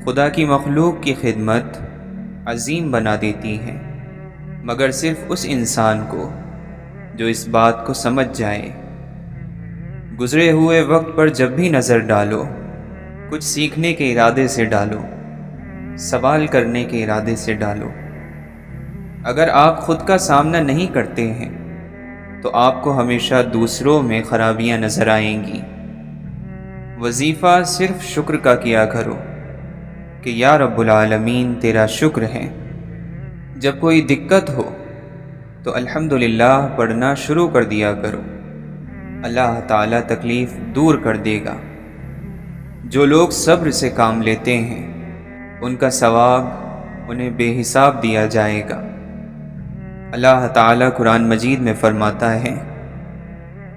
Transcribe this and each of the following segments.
خدا کی مخلوق کی خدمت عظیم بنا دیتی ہیں، مگر صرف اس انسان کو جو اس بات کو سمجھ جائے۔ گزرے ہوئے وقت پر جب بھی نظر ڈالو، کچھ سیکھنے کے ارادے سے ڈالو، سوال کرنے کے ارادے سے ڈالو۔ اگر آپ خود کا سامنا نہیں کرتے ہیں تو آپ کو ہمیشہ دوسروں میں خرابیاں نظر آئیں گی۔ وظیفہ صرف شکر کا کیا کرو کہ یا رب العالمین تیرا شکر ہے۔ جب کوئی دقت ہو تو الحمدللہ پڑھنا شروع کر دیا کرو، اللہ تعالیٰ تکلیف دور کر دے گا۔ جو لوگ صبر سے کام لیتے ہیں ان کا ثواب انہیں بے حساب دیا جائے گا۔ اللہ تعالیٰ قرآن مجید میں فرماتا ہے،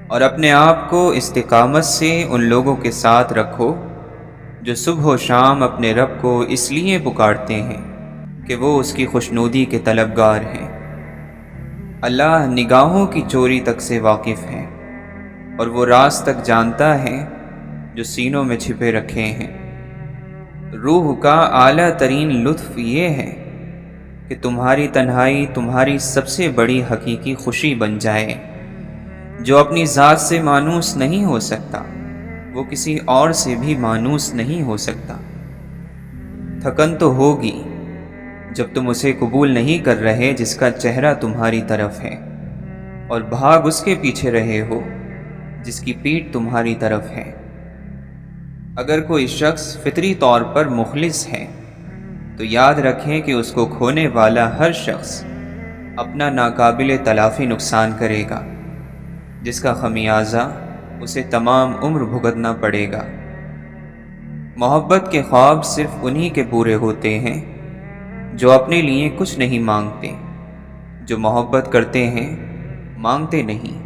اور اپنے آپ کو استقامت سے ان لوگوں کے ساتھ رکھو جو صبح و شام اپنے رب کو اس لیے پکارتے ہیں کہ وہ اس کی خوشنودی کے طلبگار ہیں۔ اللہ نگاہوں کی چوری تک سے واقف ہے اور وہ راز تک جانتا ہے جو سینوں میں چھپے رکھے ہیں۔ روح کا اعلیٰ ترین لطف یہ ہے کہ تمہاری تنہائی تمہاری سب سے بڑی حقیقی خوشی بن جائے۔ جو اپنی ذات سے مانوس نہیں ہو سکتا وہ کسی اور سے بھی مانوس نہیں ہو سکتا۔ تھکن تو ہوگی جب تم اسے قبول نہیں کر رہے جس کا چہرہ تمہاری طرف ہے، اور بھاگ اس کے پیچھے رہے ہو جس کی پیٹھ تمہاری طرف ہے۔ اگر کوئی شخص فطری طور پر مخلص ہے تو یاد رکھیں کہ اس کو کھونے والا ہر شخص اپنا ناقابل تلافی نقصان کرے گا، جس کا خمیازہ اسے تمام عمر بھگتنا پڑے گا۔ محبت کے خواب صرف انہی کے پورے ہوتے ہیں جو اپنے لیے کچھ نہیں مانگتے۔ جو محبت کرتے ہیں مانگتے نہیں۔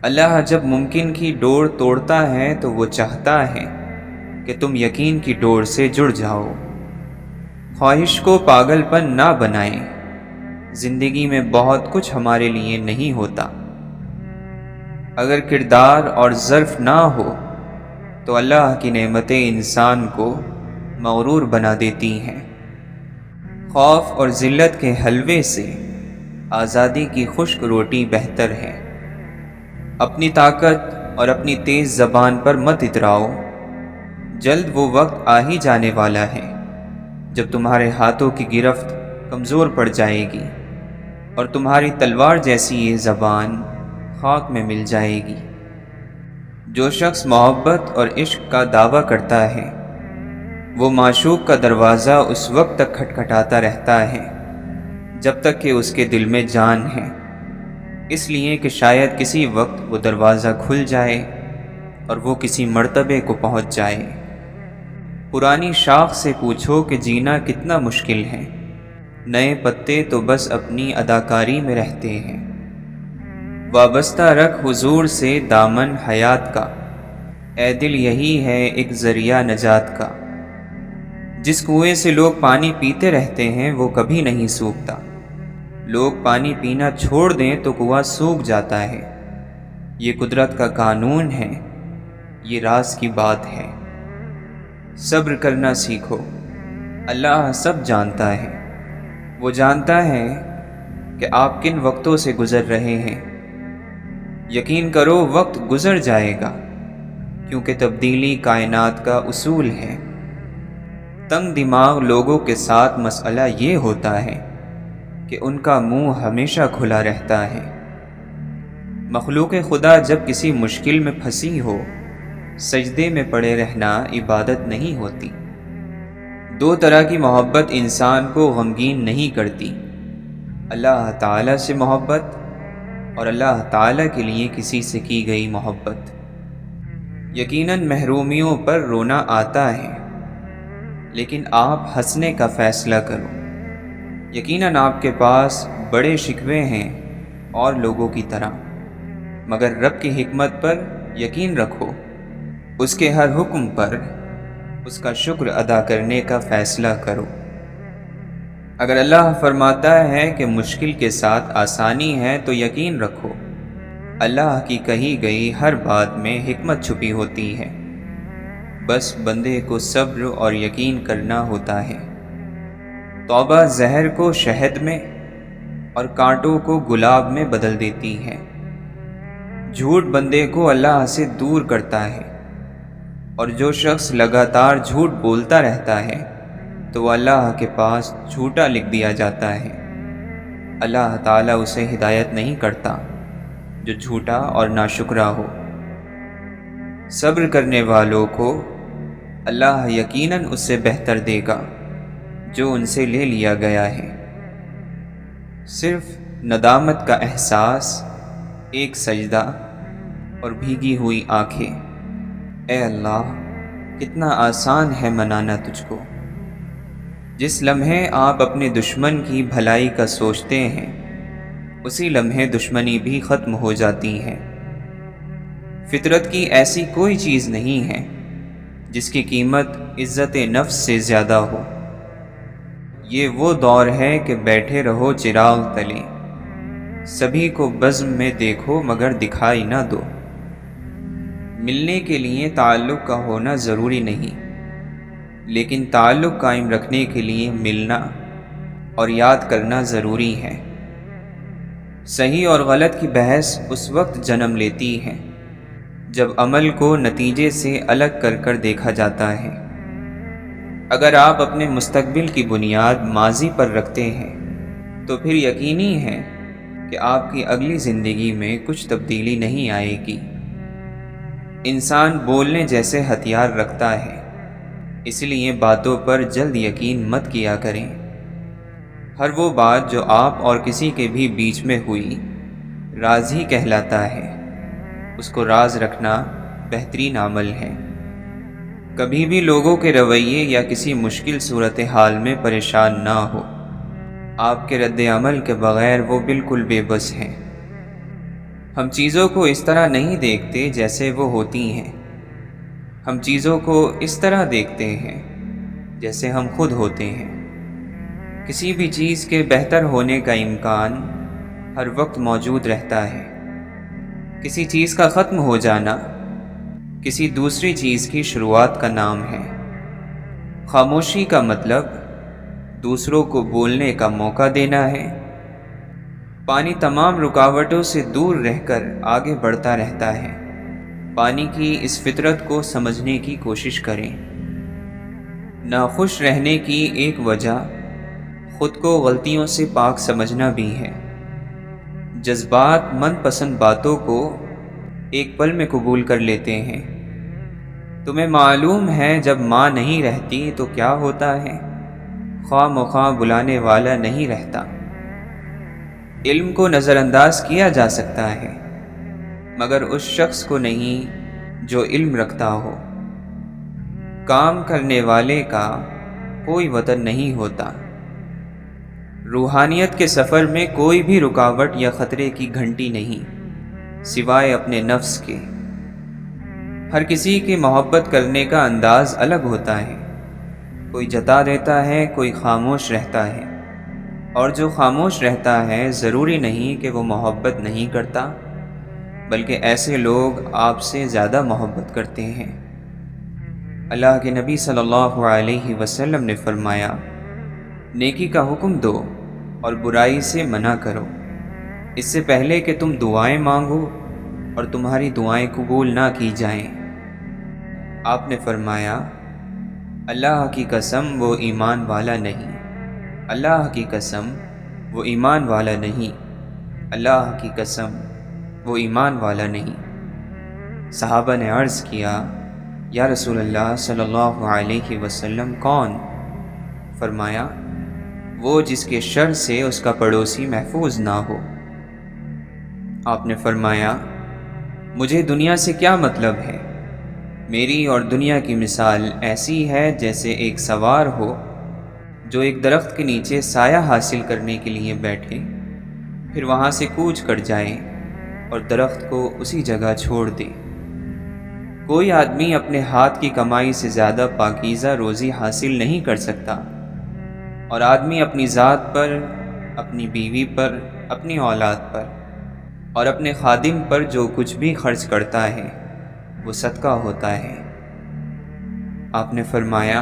اللہ جب ممکن کی ڈور توڑتا ہے تو وہ چاہتا ہے کہ تم یقین کی ڈور سے جڑ جاؤ۔ خواہش کو پاگل پن نہ بنائیں۔ زندگی میں بہت کچھ ہمارے لیے نہیں ہوتا۔ اگر کردار اور ظرف نہ ہو تو اللہ کی نعمتیں انسان کو مغرور بنا دیتی ہیں۔ خوف اور ذلت کے حلوے سے آزادی کی خشک روٹی بہتر ہے۔ اپنی طاقت اور اپنی تیز زبان پر مت اتراؤ۔ جلد وہ وقت آ ہی جانے والا ہے جب تمہارے ہاتھوں کی گرفت کمزور پڑ جائے گی اور تمہاری تلوار جیسی یہ زبان خاک میں مل جائے گی۔ جو شخص محبت اور عشق کا دعویٰ کرتا ہے وہ معشوق کا دروازہ اس وقت تک کھٹکھٹاتا رہتا ہے جب تک کہ اس کے دل میں جان ہے، اس لیے کہ شاید کسی وقت وہ دروازہ کھل جائے اور وہ کسی مرتبے کو پہنچ جائے۔ پرانی شاخ سے پوچھو کہ جینا کتنا مشکل ہے، نئے پتے تو بس اپنی اداکاری میں رہتے ہیں۔ وابستہ رکھ حضور سے دامن حیات کا، اے دل یہی ہے ایک ذریعہ نجات کا۔ جس کنویں سے لوگ پانی پیتے رہتے ہیں وہ کبھی نہیں سوکھتا۔ لوگ پانی پینا چھوڑ دیں تو کنواں سوکھ جاتا ہے۔ یہ قدرت کا قانون ہے، یہ راز کی بات ہے۔ صبر کرنا سیکھو، اللہ سب جانتا ہے۔ وہ جانتا ہے کہ آپ کن وقتوں سے گزر رہے ہیں۔ یقین کرو وقت گزر جائے گا، کیونکہ تبدیلی کائنات کا اصول ہے۔ تنگ دماغ لوگوں کے ساتھ مسئلہ یہ ہوتا ہے کہ ان کا منہ ہمیشہ کھلا رہتا ہے۔ مخلوق خدا جب کسی مشکل میں پھنسی ہو، سجدے میں پڑے رہنا عبادت نہیں ہوتی۔ دو طرح کی محبت انسان کو غمگین نہیں کرتی، اللہ تعالیٰ سے محبت اور اللہ تعالیٰ کے لیے کسی سے کی گئی محبت۔ یقیناً محرومیوں پر رونا آتا ہے، لیکن آپ ہنسنے کا فیصلہ کرو۔ یقیناً آپ کے پاس بڑے شکوے ہیں اور لوگوں کی طرح، مگر رب کی حکمت پر یقین رکھو، اس کے ہر حکم پر اس کا شکر ادا کرنے کا فیصلہ کرو۔ اگر اللہ فرماتا ہے کہ مشکل کے ساتھ آسانی ہے تو یقین رکھو، اللہ کی کہی گئی ہر بات میں حکمت چھپی ہوتی ہے۔ بس بندے کو صبر اور یقین کرنا ہوتا ہے۔ توبہ زہر کو شہد میں اور کانٹوں کو گلاب میں بدل دیتی ہے۔ جھوٹ بندے کو اللہ سے دور کرتا ہے، اور جو شخص لگاتار جھوٹ بولتا رہتا ہے تو وہ اللہ کے پاس جھوٹا لکھ دیا جاتا ہے۔ اللہ تعالیٰ اسے ہدایت نہیں کرتا جو جھوٹا اور ناشکرا ہو۔ صبر کرنے والوں کو اللہ یقیناً اس سے بہتر دے گا جو ان سے لے لیا گیا ہے۔ صرف ندامت کا احساس، ایک سجدہ اور بھیگی ہوئی آنکھیں۔ اے اللہ، کتنا آسان ہے منانا تجھ کو۔ جس لمحے آپ اپنے دشمن کی بھلائی کا سوچتے ہیں، اسی لمحے دشمنی بھی ختم ہو جاتی ہے۔ فطرت کی ایسی کوئی چیز نہیں ہے جس کی قیمت عزت نفس سے زیادہ ہو۔ یہ وہ دور ہے کہ بیٹھے رہو چراغ تلے، سبھی کو بزم میں دیکھو مگر دکھائی نہ دو۔ ملنے کے لیے تعلق کا ہونا ضروری نہیں، لیکن تعلق قائم رکھنے کے لیے ملنا اور یاد کرنا ضروری ہے۔ صحیح اور غلط کی بحث اس وقت جنم لیتی ہے جب عمل کو نتیجے سے الگ کر کر دیکھا جاتا ہے۔ اگر آپ اپنے مستقبل کی بنیاد ماضی پر رکھتے ہیں تو پھر یقینی ہے کہ آپ کی اگلی زندگی میں کچھ تبدیلی نہیں آئے گی۔ انسان بولنے جیسے ہتھیار رکھتا ہے، اس لیے باتوں پر جلد یقین مت کیا کریں۔ ہر وہ بات جو آپ اور کسی کے بھی بیچ میں ہوئی راز ہی کہلاتا ہے۔ اس کو راز رکھنا بہترین عمل ہے۔ کبھی بھی لوگوں کے رویے یا کسی مشکل صورتحال میں پریشان نہ ہو۔ آپ کے رد عمل کے بغیر وہ بالکل بے بس ہیں۔ ہم چیزوں کو اس طرح نہیں دیکھتے جیسے وہ ہوتی ہیں، ہم چیزوں کو اس طرح دیکھتے ہیں جیسے ہم خود ہوتے ہیں۔ کسی بھی چیز کے بہتر ہونے کا امکان ہر وقت موجود رہتا ہے۔ کسی چیز کا ختم ہو جانا کسی دوسری چیز کی شروعات کا نام ہے۔ خاموشی کا مطلب دوسروں کو بولنے کا موقع دینا ہے۔ پانی تمام رکاوٹوں سے دور رہ کر آگے بڑھتا رہتا ہے۔ پانی کی اس فطرت کو سمجھنے کی کوشش کریں۔ ناخوش رہنے کی ایک وجہ خود کو غلطیوں سے پاک سمجھنا بھی ہے۔ جذبات من پسند باتوں کو ایک پل میں قبول کر لیتے ہیں۔ تمہیں معلوم ہے جب ماں نہیں رہتی تو کیا ہوتا ہے؟ خواہ مخواہ بلانے والا نہیں رہتا۔ علم کو نظر انداز کیا جا سکتا ہے، مگر اس شخص کو نہیں جو علم رکھتا ہو۔ کام کرنے والے کا کوئی وطن نہیں ہوتا۔ روحانیت کے سفر میں کوئی بھی رکاوٹ یا خطرے کی گھنٹی نہیں، سوائے اپنے نفس کے۔ ہر کسی کی محبت کرنے کا انداز الگ ہوتا ہے۔ کوئی جتا دیتا ہے، کوئی خاموش رہتا ہے، اور جو خاموش رہتا ہے ضروری نہیں کہ وہ محبت نہیں کرتا، بلکہ ایسے لوگ آپ سے زیادہ محبت کرتے ہیں۔ اللہ کے نبی صلی اللہ علیہ وسلم نے فرمایا، نیکی کا حکم دو اور برائی سے منع کرو، اس سے پہلے کہ تم دعائیں مانگو اور تمہاری دعائیں قبول نہ کی جائیں۔ آپ نے فرمایا، اللہ کی قسم وہ ایمان والا نہیں، اللہ کی قسم وہ ایمان والا نہیں، اللہ کی قسم وہ ایمان والا نہیں۔ صحابہ نے عرض کیا، یا رسول اللہ صلی اللہ علیہ وسلم کون؟ فرمایا، وہ جس کے شر سے اس کا پڑوسی محفوظ نہ ہو۔ آپ نے فرمایا، مجھے دنیا سے کیا مطلب ہے؟ میری اور دنیا کی مثال ایسی ہے جیسے ایک سوار ہو جو ایک درخت کے نیچے سایہ حاصل کرنے کے لیے بیٹھے، پھر وہاں سے کوچ کر جائے اور درخت کو اسی جگہ چھوڑ دے۔ کوئی آدمی اپنے ہاتھ کی کمائی سے زیادہ پاکیزہ روزی حاصل نہیں کر سکتا، اور آدمی اپنی ذات پر، اپنی بیوی پر، اپنی اولاد پر اور اپنے خادم پر جو کچھ بھی خرچ کرتا ہے وہ صدقہ ہوتا ہے۔ آپ نے فرمایا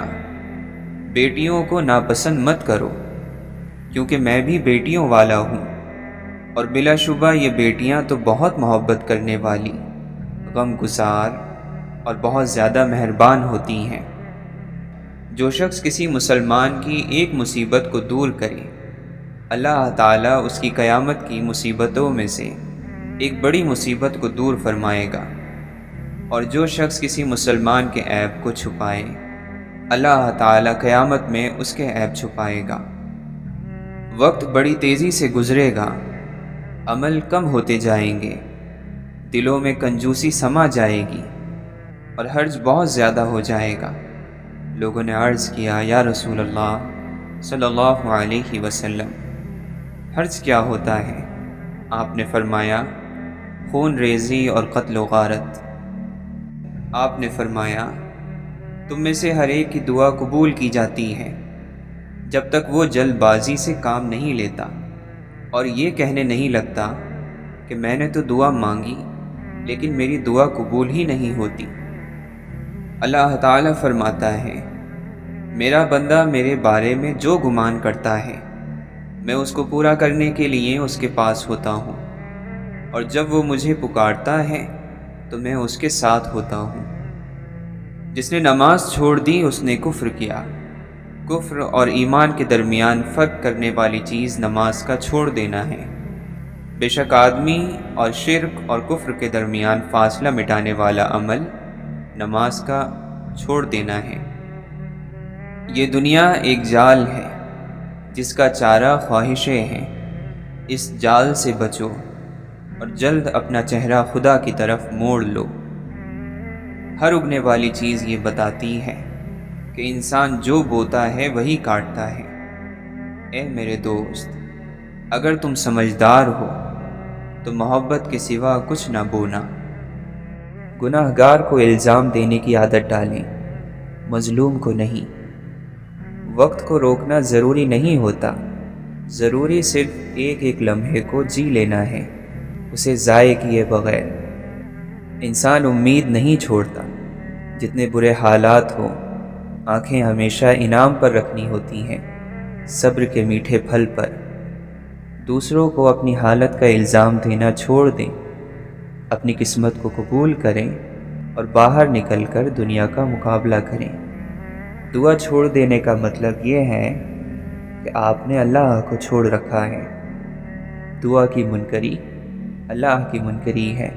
بیٹیوں کو ناپسند مت کرو کیونکہ میں بھی بیٹیوں والا ہوں، اور بلا شبہ یہ بیٹیاں تو بہت محبت کرنے والی، غم گسار اور بہت زیادہ مہربان ہوتی ہیں۔ جو شخص کسی مسلمان کی ایک مصیبت کو دور کرے، اللہ تعالیٰ اس کی قیامت کی مصیبتوں میں سے ایک بڑی مصیبت کو دور فرمائے گا، اور جو شخص کسی مسلمان کے عیب کو چھپائے، اللہ تعالیٰ قیامت میں اس کے عیب چھپائے گا۔ وقت بڑی تیزی سے گزرے گا، عمل کم ہوتے جائیں گے، دلوں میں کنجوسی سما جائے گی اور حرج بہت زیادہ ہو جائے گا۔ لوگوں نے عرض کیا یا رسول اللہ صلی اللہ علیہ وسلم، حرج کیا ہوتا ہے؟ آپ نے فرمایا خون ریزی اور قتل و غارت۔ آپ نے فرمایا تم میں سے ہر ایک کی دعا قبول کی جاتی ہے جب تک وہ جلد بازی سے کام نہیں لیتا اور یہ کہنے نہیں لگتا کہ میں نے تو دعا مانگی لیکن میری دعا قبول ہی نہیں ہوتی۔ اللہ تعالیٰ فرماتا ہے میرا بندہ میرے بارے میں جو گمان کرتا ہے میں اس کو پورا کرنے کے لیے اس کے پاس ہوتا ہوں، اور جب وہ مجھے پکارتا ہے تو میں اس کے ساتھ ہوتا ہوں۔ جس نے نماز چھوڑ دی اس نے کفر کیا۔ کفر اور ایمان کے درمیان فرق کرنے والی چیز نماز کا چھوڑ دینا ہے۔ بے شک آدمی اور شرک اور کفر کے درمیان فاصلہ مٹانے والا عمل نماز کا چھوڑ دینا ہے۔ یہ دنیا ایک جال ہے جس کا چارہ خواہشیں ہیں، اس جال سے بچو اور جلد اپنا چہرہ خدا کی طرف موڑ لو۔ ہر اگنے والی چیز یہ بتاتی ہے کہ انسان جو بوتا ہے وہی کاٹتا ہے۔ اے میرے دوست، اگر تم سمجھدار ہو تو محبت کے سوا کچھ نہ بونا۔ گناہ گار کو الزام دینے کی عادت ڈالیں، مظلوم کو نہیں۔ وقت کو روکنا ضروری نہیں ہوتا، ضروری صرف ایک ایک لمحے کو جی لینا ہے، اسے ضائع کیے بغیر۔ انسان امید نہیں چھوڑتا، جتنے برے حالات ہوں آنکھیں ہمیشہ انعام پر رکھنی ہوتی ہیں، صبر کے میٹھے پھل پر۔ دوسروں کو اپنی حالت کا الزام دینا چھوڑ دیں، اپنی قسمت کو قبول کریں اور باہر نکل کر دنیا کا مقابلہ کریں۔ دعا چھوڑ دینے کا مطلب یہ ہے کہ آپ نے اللہ کو چھوڑ رکھا ہے۔ دعا کی منکری اللہ کی منکری ہے۔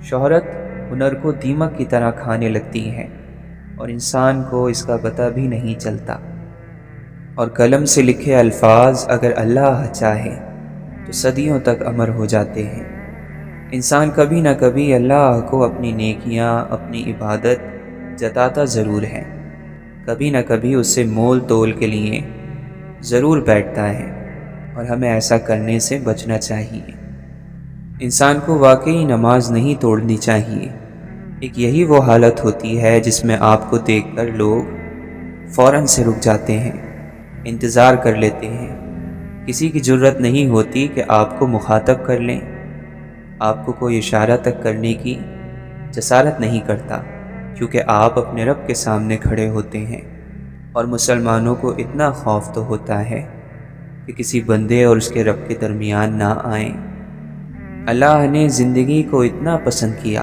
شہرت ہنر کو دیمک کی طرح کھانے لگتی ہے اور انسان کو اس کا پتہ بھی نہیں چلتا، اور قلم سے لکھے الفاظ اگر اللہ چاہے تو صدیوں تک امر ہو جاتے ہیں۔ انسان کبھی نہ کبھی اللہ کو اپنی نیکیاں، اپنی عبادت جتاتا ضرور ہے، کبھی نہ کبھی اس سے مول تول کے لیے ضرور بیٹھتا ہے، اور ہمیں ایسا کرنے سے بچنا چاہیے۔ انسان کو واقعی نماز نہیں توڑنی چاہیے۔ ایک یہی وہ حالت ہوتی ہے جس میں آپ کو دیکھ کر لوگ فوراً سے رک جاتے ہیں، انتظار کر لیتے ہیں۔ کسی کی جرت نہیں ہوتی کہ آپ کو مخاطب کر لیں، آپ کو کوئی اشارہ تک کرنے کی جسارت نہیں کرتا، کیونکہ آپ اپنے رب کے سامنے کھڑے ہوتے ہیں، اور مسلمانوں کو اتنا خوف تو ہوتا ہے کہ کسی بندے اور اس کے رب کے درمیان نہ آئیں۔ اللہ نے زندگی کو اتنا پسند کیا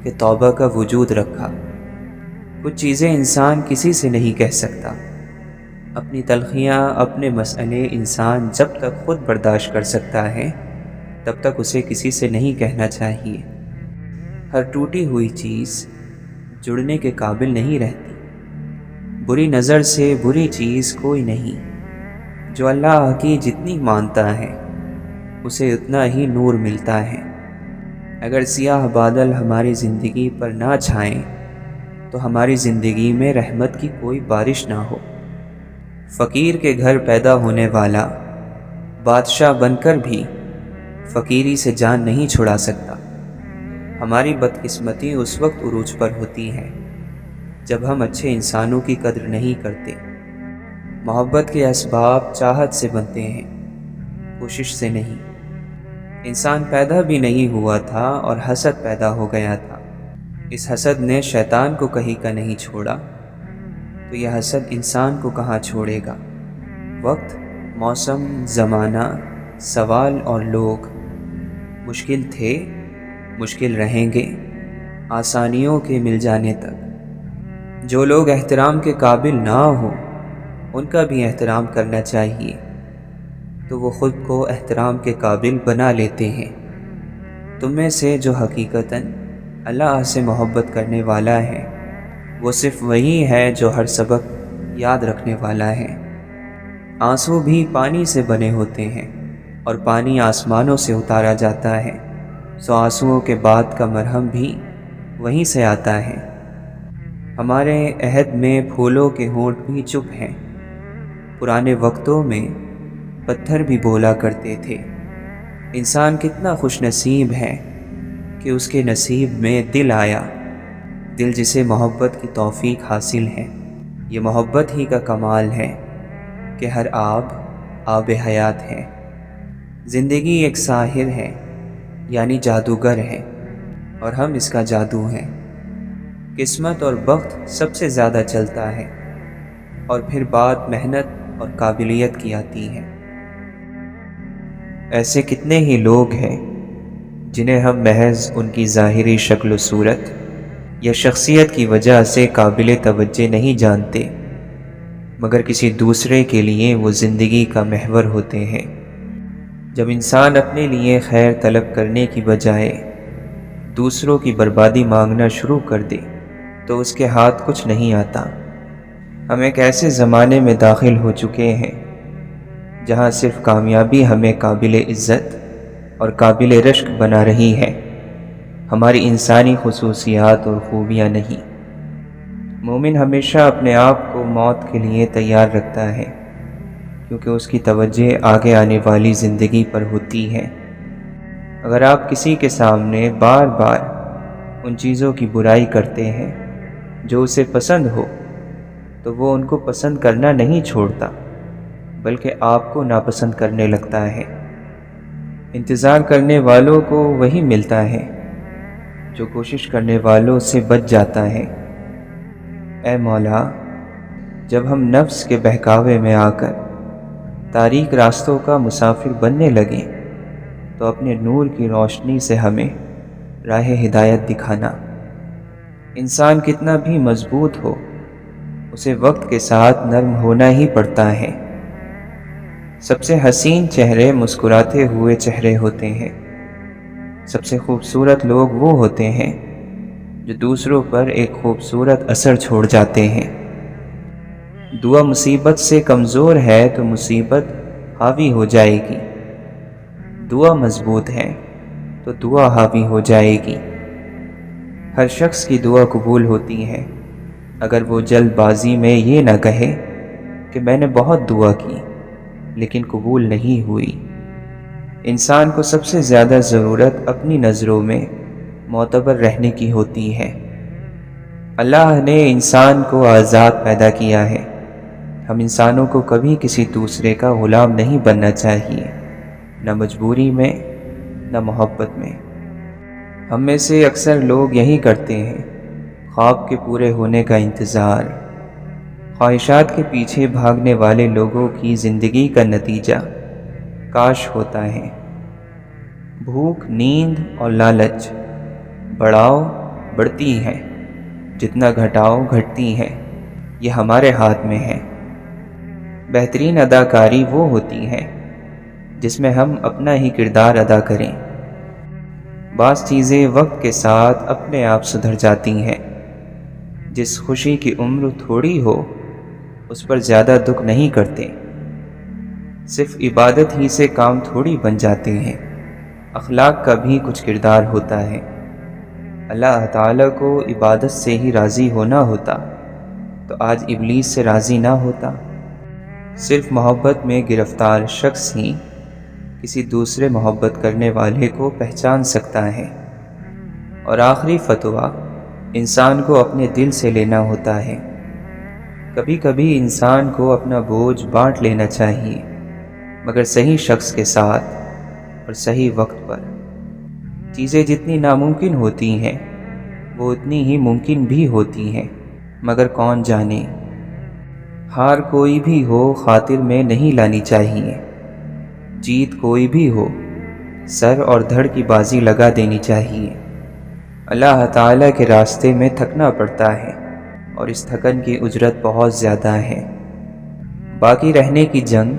کہ توبہ کا وجود رکھا۔ کچھ چیزیں انسان کسی سے نہیں کہہ سکتا، اپنی تلخیاں، اپنے مسئلے انسان جب تک خود برداشت کر سکتا ہے تب تک اسے کسی سے نہیں کہنا چاہیے۔ ہر ٹوٹی ہوئی چیز جڑنے کے قابل نہیں رہتی۔ بری نظر سے بری چیز کوئی نہیں۔ جو اللہ کی جتنی مانتا ہے اسے اتنا ہی نور ملتا ہے۔ اگر سیاہ بادل ہماری زندگی پر نہ چھائیں تو ہماری زندگی میں رحمت کی کوئی بارش نہ ہو۔ فقیر کے گھر پیدا ہونے والا بادشاہ بن کر بھی فقیری سے جان نہیں چھڑا سکتا۔ ہماری بدقسمتی اس وقت عروج پر ہوتی ہے جب ہم اچھے انسانوں کی قدر نہیں کرتے۔ محبت کے اسباب چاہت سے بنتے ہیں، کوشش سے نہیں۔ انسان پیدا بھی نہیں ہوا تھا اور حسد پیدا ہو گیا تھا۔ اس حسد نے شیطان کو کہیں کا نہیں چھوڑا تو یہ حسد انسان کو کہاں چھوڑے گا۔ وقت، موسم، زمانہ، سوال اور لوگ مشکل تھے، مشکل رہیں گے، آسانیوں کے مل جانے تک۔ جو لوگ احترام کے قابل نہ ہوں ان کا بھی احترام کرنا چاہیے، تو وہ خود کو احترام کے قابل بنا لیتے ہیں۔ تم میں سے جو حقیقتاً اللہ سے محبت کرنے والا ہے وہ صرف وہی ہے جو ہر سبق یاد رکھنے والا ہے۔ آنسو بھی پانی سے بنے ہوتے ہیں اور پانی آسمانوں سے اتارا جاتا ہے، سو آنسوؤں کے بعد کا مرہم بھی وہیں سے آتا ہے۔ ہمارے عہد میں پھولوں کے ہونٹ بھی چپ ہیں، پرانے وقتوں میں پتھر بھی بولا کرتے تھے۔ انسان کتنا خوش نصیب ہے کہ اس کے نصیب میں دل آیا، دل جسے محبت کی توفیق حاصل ہے۔ یہ محبت ہی کا کمال ہے کہ ہر آب حیات ہے۔ زندگی ایک ساحر ہے، یعنی جادوگر ہے، اور ہم اس کا جادو ہیں۔ قسمت اور بخت سب سے زیادہ چلتا ہے، اور پھر بات محنت اور قابلیت کی آتی ہے۔ ایسے کتنے ہی لوگ ہیں جنہیں ہم محض ان کی ظاہری شکل و صورت یا شخصیت کی وجہ سے قابل توجہ نہیں جانتے، مگر کسی دوسرے کے لیے وہ زندگی کا محور ہوتے ہیں۔ جب انسان اپنے لیے خیر طلب کرنے کی بجائے دوسروں کی بربادی مانگنا شروع کر دے تو اس کے ہاتھ کچھ نہیں آتا۔ ہم ایک ایسے زمانے میں داخل ہو چکے ہیں جہاں صرف کامیابی ہمیں قابل عزت اور قابل رشک بنا رہی ہے، ہماری انسانی خصوصیات اور خوبیاں نہیں۔ مومن ہمیشہ اپنے آپ کو موت کے لیے تیار رکھتا ہے، کیونکہ اس کی توجہ آگے آنے والی زندگی پر ہوتی ہے۔ اگر آپ کسی کے سامنے بار بار ان چیزوں کی برائی کرتے ہیں جو اسے پسند ہو، تو وہ ان کو پسند کرنا نہیں چھوڑتا، بلکہ آپ کو ناپسند کرنے لگتا ہے۔ انتظار کرنے والوں کو وہی ملتا ہے جو کوشش کرنے والوں سے بچ جاتا ہے۔ اے مولا، جب ہم نفس کے بہکاوے میں آ کر تاریک راستوں کا مسافر بننے لگیں تو اپنے نور کی روشنی سے ہمیں راہ ہدایت دکھانا۔ انسان کتنا بھی مضبوط ہو، اسے وقت کے ساتھ نرم ہونا ہی پڑتا ہے۔ سب سے حسین چہرے مسکراتے ہوئے چہرے ہوتے ہیں۔ سب سے خوبصورت لوگ وہ ہوتے ہیں جو دوسروں پر ایک خوبصورت اثر چھوڑ جاتے ہیں۔ دعا مصیبت سے کمزور ہے تو مصیبت حاوی ہو جائے گی، دعا مضبوط ہے تو دعا حاوی ہو جائے گی۔ ہر شخص کی دعا قبول ہوتی ہے اگر وہ جلد بازی میں یہ نہ کہے کہ میں نے بہت دعا کی لیکن قبول نہیں ہوئی۔ انسان کو سب سے زیادہ ضرورت اپنی نظروں میں معتبر رہنے کی ہوتی ہے۔ اللہ نے انسان کو آزاد پیدا کیا ہے۔ ہم انسانوں کو کبھی کسی دوسرے کا غلام نہیں بننا چاہیے، نہ مجبوری میں نہ محبت میں۔ ہم میں سے اکثر لوگ یہی کرتے ہیں، خواب کے پورے ہونے کا انتظار۔ خواہشات کے پیچھے بھاگنے والے لوگوں کی زندگی کا نتیجہ کاش ہوتا ہے۔ بھوک، نیند اور لالچ بڑھاؤ بڑھتی ہیں، جتنا گھٹاؤ گھٹتی ہیں، یہ ہمارے ہاتھ میں ہے۔ بہترین اداکاری وہ ہوتی ہے جس میں ہم اپنا ہی کردار ادا کریں۔ بعض چیزیں وقت کے ساتھ اپنے آپ سدھر جاتی ہیں۔ جس خوشی کی عمر تھوڑی ہو اس پر زیادہ دکھ نہیں کرتے۔ صرف عبادت ہی سے کام تھوڑی بن جاتے ہیں، اخلاق کا بھی کچھ کردار ہوتا ہے۔ اللہ تعالیٰ کو عبادت سے ہی راضی ہونا ہوتا تو آج ابلیس سے راضی نہ ہوتا۔ صرف محبت میں گرفتار شخص ہی کسی دوسرے محبت کرنے والے کو پہچان سکتا ہے۔ اور آخری فتویٰ انسان کو اپنے دل سے لینا ہوتا ہے۔ کبھی کبھی انسان کو اپنا بوجھ بانٹ لینا چاہیے، مگر صحیح شخص کے ساتھ اور صحیح وقت پر۔ چیزیں جتنی ناممکن ہوتی ہیں وہ اتنی ہی ممکن بھی ہوتی ہیں، مگر کون جانے ہار کوئی بھی ہو خاطر میں نہیں لانی چاہیے، جیت کوئی بھی ہو سر اور دھڑ کی بازی لگا دینی چاہیے۔ اللہ تعالیٰ کے راستے میں تھکنا پڑتا ہے اور اس تھکن کی اجرت بہت زیادہ ہے۔ باقی رہنے کی جنگ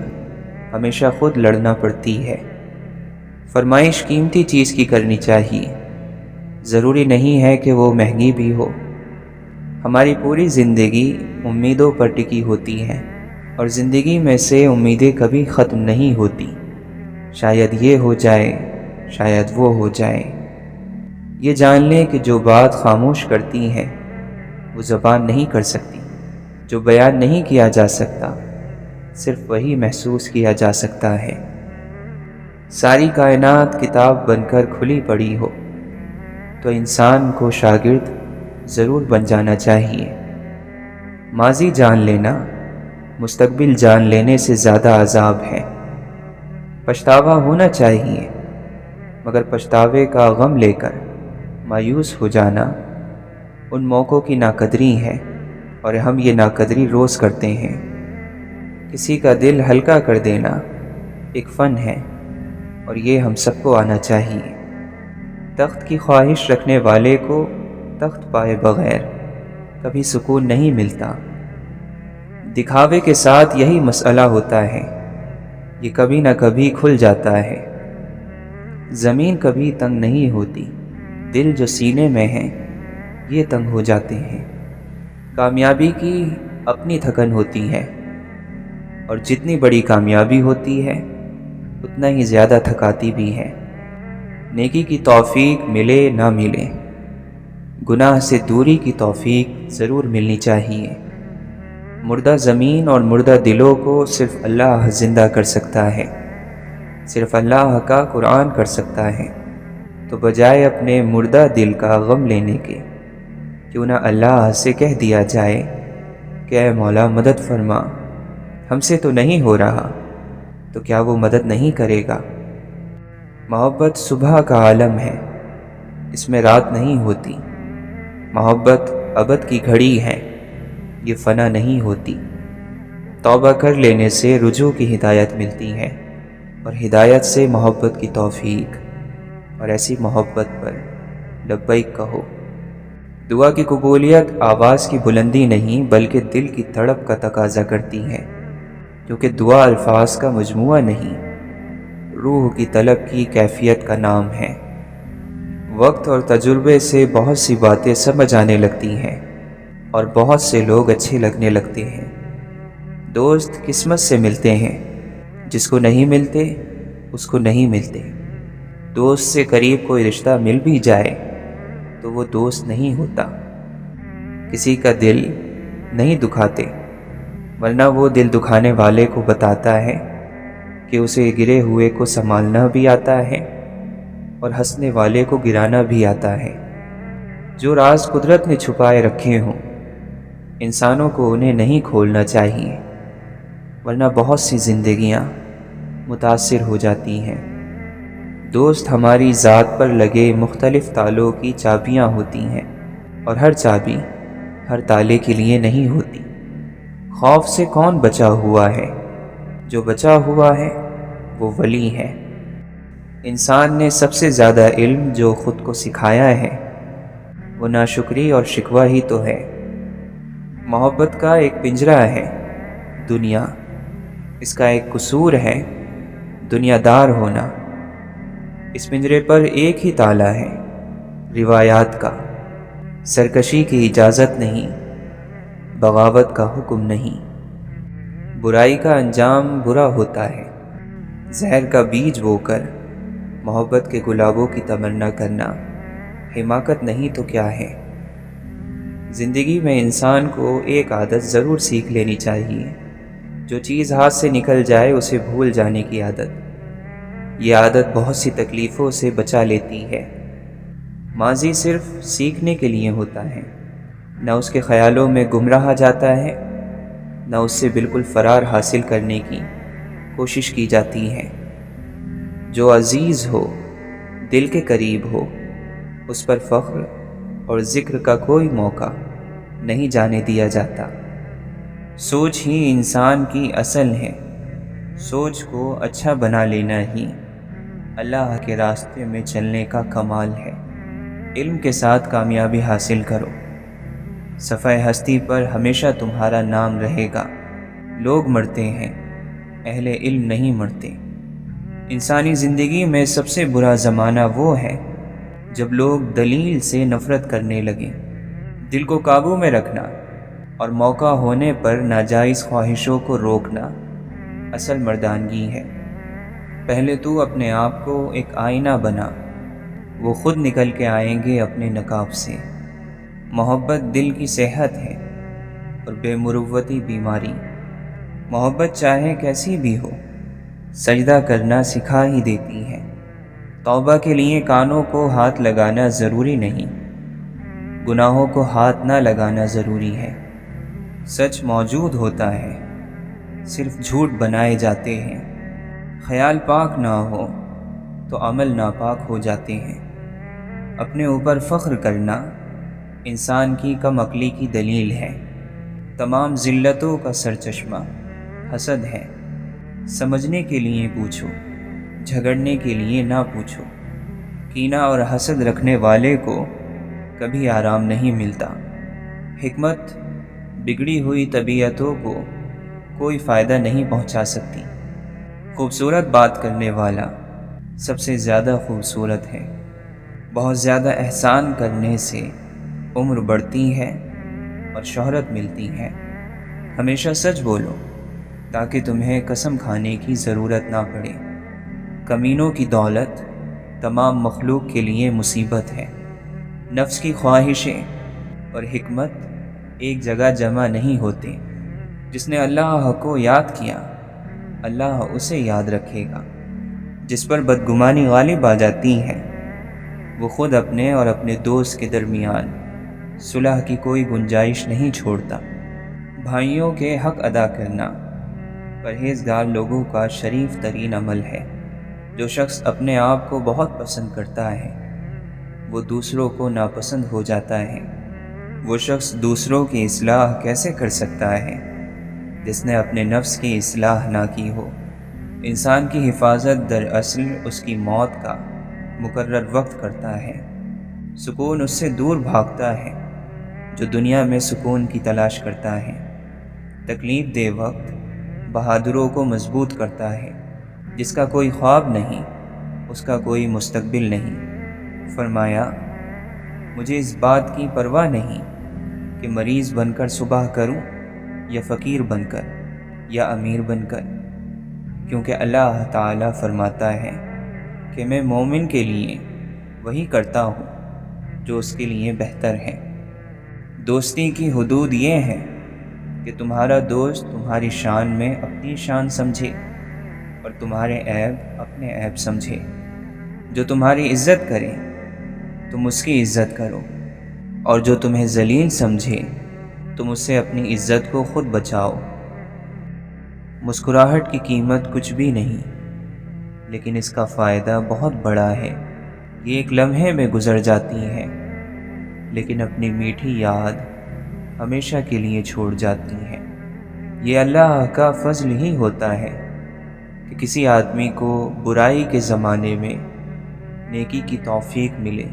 ہمیشہ خود لڑنا پڑتی ہے۔ فرمائش قیمتی چیز کی کرنی چاہیے، ضروری نہیں ہے کہ وہ مہنگی بھی ہو۔ ہماری پوری زندگی امیدوں پر ٹکی ہوتی ہے اور زندگی میں سے امیدیں کبھی ختم نہیں ہوتی۔ شاید یہ ہو جائے، شاید وہ ہو جائے۔ یہ جان لیں کہ جو بات خاموش کرتی ہے وہ زبان نہیں کر سکتی، جو بیان نہیں کیا جا سکتا صرف وہی محسوس کیا جا سکتا ہے۔ ساری کائنات کتاب بن کر کھلی پڑی ہو تو انسان کو شاگرد ضرور بن جانا چاہیے۔ ماضی جان لینا مستقبل جان لینے سے زیادہ عذاب ہے۔ پچھتاوا ہونا چاہیے، مگر پچھتاوے کا غم لے کر مایوس ہو جانا ان موقعوں کی ناقدری ہے، اور ہم یہ ناقدری روز کرتے ہیں۔ کسی کا دل ہلکا کر دینا ایک فن ہے، اور یہ ہم سب کو آنا چاہیے۔ تخت کی خواہش رکھنے والے کو تخت پائے بغیر کبھی سکون نہیں ملتا۔ دکھاوے کے ساتھ یہی مسئلہ ہوتا ہے، یہ کبھی نہ کبھی کھل جاتا ہے۔ زمین کبھی تنگ نہیں ہوتی، دل جو سینے میں ہیں یہ تنگ ہو جاتے ہیں۔ کامیابی کی اپنی تھکن ہوتی ہے، اور جتنی بڑی کامیابی ہوتی ہے اتنا ہی زیادہ تھکاتی بھی ہے۔ نیکی کی توفیق ملے نہ ملے، گناہ سے دوری کی توفیق ضرور ملنی چاہیے۔ مردہ زمین اور مردہ دلوں کو صرف اللہ زندہ کر سکتا ہے، صرف اللہ کا قرآن کر سکتا ہے۔ تو بجائے اپنے مردہ دل کا غم لینے کے، کیوں نہ اللہ سے کہہ دیا جائے کہ اے مولا مدد فرما، ہم سے تو نہیں ہو رہا، تو کیا وہ مدد نہیں کرے گا؟ محبت صبح کا عالم ہے، اس میں رات نہیں ہوتی۔ محبت ابد کی گھڑی ہے، یہ فنا نہیں ہوتی۔ توبہ کر لینے سے رجوع کی ہدایت ملتی ہے، اور ہدایت سے محبت کی توفیق، اور ایسی محبت پر لبیک کہو۔ دعا کی قبولیت آواز کی بلندی نہیں بلکہ دل کی تڑپ کا تقاضا کرتی ہے، کیونکہ دعا الفاظ کا مجموعہ نہیں، روح کی طلب کی کیفیت کا نام ہے۔ وقت اور تجربے سے بہت سی باتیں سمجھ آنے لگتی ہیں، اور بہت سے لوگ اچھے لگنے لگتے ہیں۔ دوست قسمت سے ملتے ہیں، جس کو نہیں ملتے اس کو نہیں ملتے۔ دوست سے قریب کوئی رشتہ مل بھی جائے تو وہ دوست نہیں ہوتا۔ کسی کا دل نہیں دکھاتے، ورنہ وہ دل دکھانے والے کو بتاتا ہے کہ اسے گرے ہوئے کو سنبھالنا بھی آتا ہے اور ہنسنے والے کو گرانا بھی آتا ہے۔ جو راز قدرت نے چھپائے رکھے ہوں انسانوں کو انہیں نہیں کھولنا چاہیے، ورنہ بہت سی زندگیاں متاثر ہو جاتی ہیں۔ دوست ہماری ذات پر لگے مختلف تالوں کی چابیاں ہوتی ہیں، اور ہر چابی ہر تالے کے لیے نہیں ہوتی۔ خوف سے کون بچا ہوا ہے؟ جو بچا ہوا ہے وہ ولی ہے۔ انسان نے سب سے زیادہ علم جو خود کو سکھایا ہے وہ ناشکری اور شکوہ ہی تو ہے۔ محبت کا ایک پنجرہ ہے دنیا، اس کا ایک قصور ہے دنیا دار ہونا۔ اس پنجرے پر ایک ہی تالا ہے روایات کا، سرکشی کی اجازت نہیں، بغاوت کا حکم نہیں۔ برائی کا انجام برا ہوتا ہے، زہر کا بیج بو کر محبت کے گلابوں کی تمنا کرنا حماقت نہیں تو کیا ہے۔ زندگی میں انسان کو ایک عادت ضرور سیکھ لینی چاہیے، جو چیز ہاتھ سے نکل جائے اسے بھول جانے کی عادت۔ یہ عادت بہت سی تکلیفوں سے بچا لیتی ہے۔ ماضی صرف سیکھنے کے لیے ہوتا ہے، نہ اس کے خیالوں میں گم رہا جاتا ہے، نہ اس سے بالکل فرار حاصل کرنے کی کوشش کی جاتی ہے۔ جو عزیز ہو، دل کے قریب ہو، اس پر فخر اور ذکر کا کوئی موقع نہیں جانے دیا جاتا۔ سوچ ہی انسان کی اصل ہے، سوچ کو اچھا بنا لینا ہی اللہ کے راستے میں چلنے کا کمال ہے۔ علم کے ساتھ کامیابی حاصل کرو، صفحہ ہستی پر ہمیشہ تمہارا نام رہے گا۔ لوگ مرتے ہیں، اہل علم نہیں مرتے۔ انسانی زندگی میں سب سے برا زمانہ وہ ہے جب لوگ دلیل سے نفرت کرنے لگیں۔ دل کو قابو میں رکھنا اور موقع ہونے پر ناجائز خواہشوں کو روکنا اصل مردانگی ہے۔ پہلے تو اپنے آپ کو ایک آئینہ بنا، وہ خود نکل کے آئیں گے اپنے نقاب سے۔ محبت دل کی صحت ہے اور بے مروتی بیماری۔ محبت چاہے کیسی بھی ہو، سجدہ کرنا سکھا ہی دیتی ہے۔ توبہ کے لیے کانوں کو ہاتھ لگانا ضروری نہیں، گناہوں کو ہاتھ نہ لگانا ضروری ہے۔ سچ موجود ہوتا ہے، صرف جھوٹ بنائے جاتے ہیں۔ خیال پاک نہ ہو تو عمل ناپاک ہو جاتے ہیں۔ اپنے اوپر فخر کرنا انسان کی کم عقلی کی دلیل ہے۔ تمام ذلتوں کا سرچشمہ حسد ہے۔ سمجھنے کے لیے پوچھو، جھگڑنے کے لیے نہ پوچھو۔ کینہ اور حسد رکھنے والے کو کبھی آرام نہیں ملتا۔ حکمت بگڑی ہوئی طبیعتوں کو کوئی فائدہ نہیں پہنچا سکتی۔ خوبصورت بات کرنے والا سب سے زیادہ خوبصورت ہے۔ بہت زیادہ احسان کرنے سے عمر بڑھتی ہے اور شہرت ملتی ہے۔ ہمیشہ سچ بولو تاکہ تمہیں قسم کھانے کی ضرورت نہ پڑے۔ کمینوں کی دولت تمام مخلوق کے لیے مصیبت ہے۔ نفس کی خواہشیں اور حکمت ایک جگہ جمع نہیں ہوتے۔ جس نے اللہ کو یاد کیا، اللہ اسے یاد رکھے گا۔ جس پر بدگمانی غالب آ جاتی ہے، وہ خود اپنے اور اپنے دوست کے درمیان صلح کی کوئی گنجائش نہیں چھوڑتا۔ بھائیوں کے حق ادا کرنا پرہیزگار لوگوں کا شریف ترین عمل ہے۔ جو شخص اپنے آپ کو بہت پسند کرتا ہے، وہ دوسروں کو ناپسند ہو جاتا ہے۔ وہ شخص دوسروں کی اصلاح کیسے کر سکتا ہے جس نے اپنے نفس کی اصلاح نہ کی ہو؟ انسان کی حفاظت دراصل اس کی موت کا مقرر وقت کرتا ہے۔ سکون اس سے دور بھاگتا ہے جو دنیا میں سکون کی تلاش کرتا ہے۔ تکلیف دہ وقت بہادروں کو مضبوط کرتا ہے۔ جس کا کوئی خواب نہیں، اس کا کوئی مستقبل نہیں۔ فرمایا، مجھے اس بات کی پرواہ نہیں کہ مریض بن کر صبح کروں یا فقیر بن کر یا امیر بن کر، کیونکہ اللہ تعالیٰ فرماتا ہے کہ میں مومن کے لیے وہی کرتا ہوں جو اس کے لیے بہتر ہے۔ دوستی کی حدود یہ ہے کہ تمہارا دوست تمہاری شان میں اپنی شان سمجھے اور تمہارے عیب اپنے عیب سمجھے۔ جو تمہاری عزت کرے تم اس کی عزت کرو، اور جو تمہیں ذلیل سمجھے تم اس سے اپنی عزت کو خود بچاؤ۔ مسکراہٹ کی قیمت کچھ بھی نہیں، لیکن اس کا فائدہ بہت بڑا ہے۔ یہ ایک لمحے میں گزر جاتی ہے، لیکن اپنی میٹھی یاد ہمیشہ کے لیے چھوڑ جاتی ہے۔ یہ اللہ کا فضل ہی ہوتا ہے کہ کسی آدمی کو برائی کے زمانے میں نیکی کی توفیق ملے۔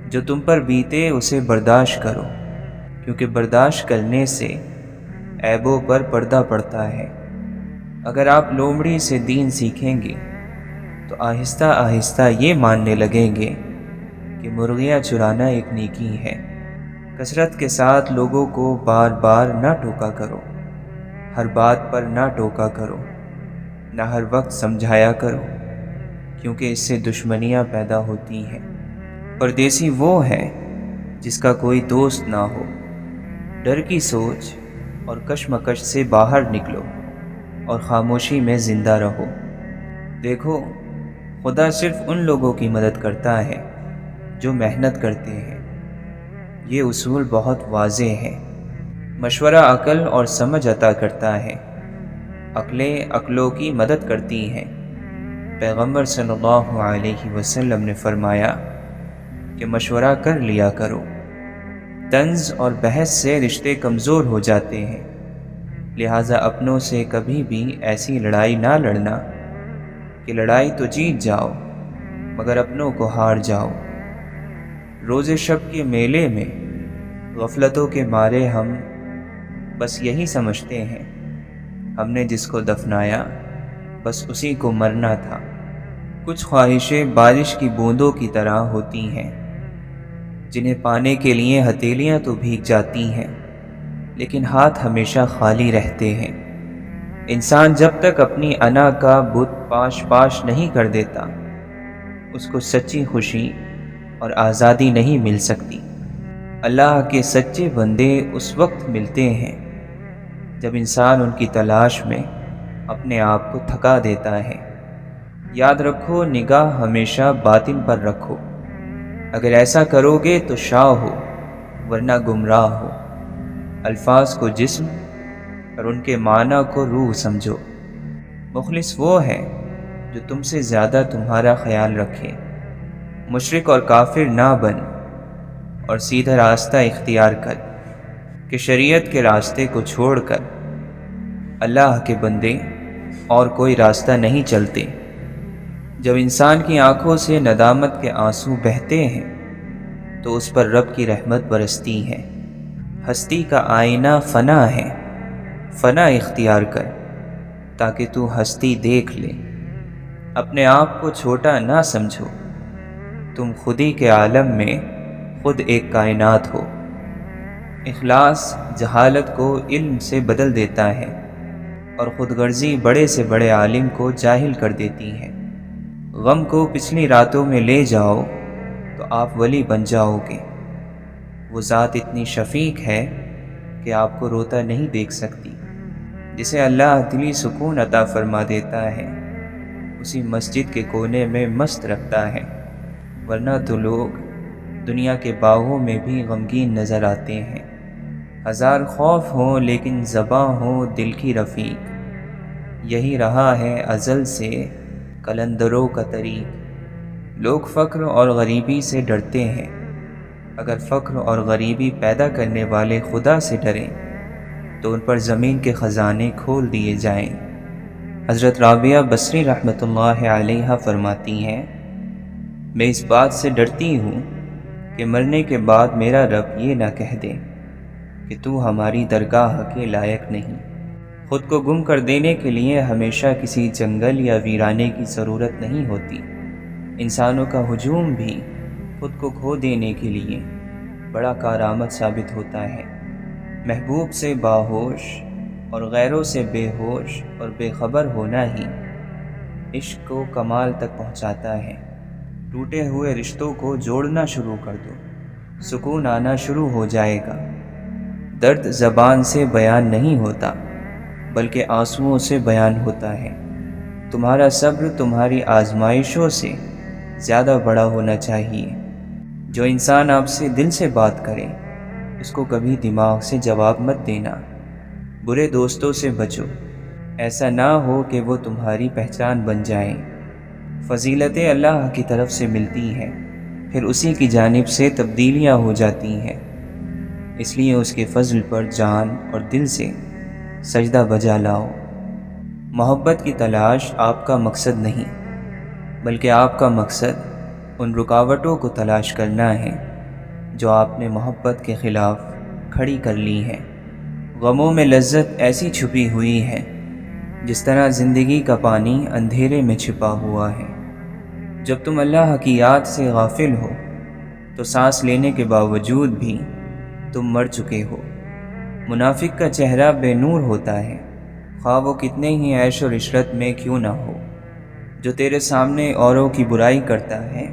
جو تم پر بیتے اسے برداشت کرو، کیونکہ برداشت کرنے سے عیبوں پر پردہ پڑتا ہے۔ اگر آپ لومڑی سے دین سیکھیں گے تو آہستہ آہستہ یہ ماننے لگیں گے کہ مرغیاں چرانا ایک نیکی ہے۔ کثرت کے ساتھ لوگوں کو بار بار نہ ٹوکا کرو، ہر بات پر نہ ٹوکا کرو، نہ ہر وقت سمجھایا کرو، کیونکہ اس سے دشمنیاں پیدا ہوتی ہیں۔ پردیسی وہ ہے جس کا کوئی دوست نہ ہو۔ ڈر کی سوچ اور کشمکش سے باہر نکلو اور خاموشی میں زندہ رہو۔ دیکھو، خدا صرف ان لوگوں کی مدد کرتا ہے جو محنت کرتے ہیں۔ یہ اصول بہت واضح ہے۔ مشورہ عقل اور سمجھ عطا کرتا ہے، عقلیں عقلوں کی مدد کرتی ہیں۔ پیغمبر صلی اللہ علیہ وسلم نے فرمایا کہ مشورہ کر لیا کرو۔ طنز اور بحث سے رشتے کمزور ہو جاتے ہیں، لہٰذا اپنوں سے کبھی بھی ایسی لڑائی نہ لڑنا کہ لڑائی تو جیت جاؤ مگر اپنوں کو ہار جاؤ۔ روز شب کے میلے میں غفلتوں کے مارے ہم بس یہی سمجھتے ہیں ہم نے جس کو دفنایا بس اسی کو مرنا تھا۔ کچھ خواہشیں بارش کی بوندوں کی طرح ہوتی ہیں جنہیں پانے کے لیے ہتھیلیاں تو بھیگ جاتی ہیں لیکن ہاتھ ہمیشہ خالی رہتے ہیں۔ انسان جب تک اپنی انا کا بت پاش نہیں کر دیتا اس کو سچی خوشی اور آزادی نہیں مل سکتی۔ اللہ کے سچے بندے اس وقت ملتے ہیں جب انسان ان کی تلاش میں اپنے آپ کو تھکا دیتا ہے۔ یاد رکھو، نگاہ ہمیشہ باطن پر رکھو، اگر ایسا کرو گے تو شاہ ہو ورنہ گمراہ ہو۔ الفاظ کو جسم اور ان کے معنی کو روح سمجھو۔ مخلص وہ ہے جو تم سے زیادہ تمہارا خیال رکھے۔ مشرک اور کافر نہ بن اور سیدھا راستہ اختیار کر کہ شریعت کے راستے کو چھوڑ کر اللہ کے بندے اور کوئی راستہ نہیں چلتے۔ جب انسان کی آنکھوں سے ندامت کے آنسو بہتے ہیں تو اس پر رب کی رحمت برستی ہے۔ ہستی کا آئینہ فنا ہے، فنا اختیار کر تاکہ تو ہستی دیکھ لے۔ اپنے آپ کو چھوٹا نہ سمجھو، تم خودی کے عالم میں خود ایک کائنات ہو۔ اخلاص جہالت کو علم سے بدل دیتا ہے اور خود غرضی بڑے سے بڑے عالم کو جاہل کر دیتی ہے۔ غم کو پچھلی راتوں میں لے جاؤ تو آپ ولی بن جاؤ گے۔ وہ ذات اتنی شفیق ہے کہ آپ کو روتا نہیں دیکھ سکتی۔ جسے اللہ دلی سکون عطا فرما دیتا ہے اسی مسجد کے کونے میں مست رکھتا ہے، ورنہ تو لوگ دنیا کے باغوں میں بھی غمگین نظر آتے ہیں۔ ہزار خوف ہوں لیکن زباں ہو دل کی رفیق، یہی رہا ہے ازل سے قلندروں کا طریق۔ لوگ فقر اور غریبی سے ڈرتے ہیں، اگر فقر اور غریبی پیدا کرنے والے خدا سے ڈریں تو ان پر زمین کے خزانے کھول دیے جائیں۔ حضرت رابعہ بصری رحمۃ اللہ علیہا فرماتی ہیں، میں اس بات سے ڈرتی ہوں کہ مرنے کے بعد میرا رب یہ نہ کہہ دے کہ تو ہماری درگاہ کے لائق نہیں۔ خود کو گم کر دینے کے لیے ہمیشہ کسی جنگل یا ویرانے کی ضرورت نہیں ہوتی۔ انسانوں کا ہجوم بھی خود کو کھو دینے کے لیے بڑا کارآمد ثابت ہوتا ہے۔ محبوب سے باہوش اور غیروں سے بے ہوش اور بے خبر ہونا ہی عشق کو کمال تک پہنچاتا ہے۔ ٹوٹے ہوئے رشتوں کو جوڑنا شروع کر دو، سکون آنا شروع ہو جائے گا۔ درد زبان سے بیان نہیں ہوتا بلکہ آنسوؤں سے بیان ہوتا ہے۔ تمہارا صبر تمہاری آزمائشوں سے زیادہ بڑا ہونا چاہیے۔ جو انسان آپ سے دل سے بات کرے اس کو کبھی دماغ سے جواب مت دینا۔ برے دوستوں سے بچو، ایسا نہ ہو کہ وہ تمہاری پہچان بن جائیں۔ فضیلتیں اللہ کی طرف سے ملتی ہیں، پھر اسی کی جانب سے تبدیلیاں ہو جاتی ہیں، اس لیے اس کے فضل پر جان اور دل سے سجدہ بجا لاؤ۔ محبت کی تلاش آپ کا مقصد نہیں بلکہ آپ کا مقصد ان رکاوٹوں کو تلاش کرنا ہے جو آپ نے محبت کے خلاف کھڑی کر لی ہیں۔ غموں میں لذت ایسی چھپی ہوئی ہے جس طرح زندگی کا پانی اندھیرے میں چھپا ہوا ہے۔ جب تم اللہ کی یاد سے غافل ہو تو سانس لینے کے باوجود بھی تم مر چکے ہو۔ منافق کا چہرہ بے نور ہوتا ہے، خواہ وہ کتنے ہی عیش و عشرت میں کیوں نہ ہو۔ جو تیرے سامنے اوروں کی برائی کرتا ہے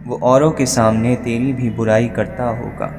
وہ اوروں کے سامنے تیری بھی برائی کرتا ہوگا۔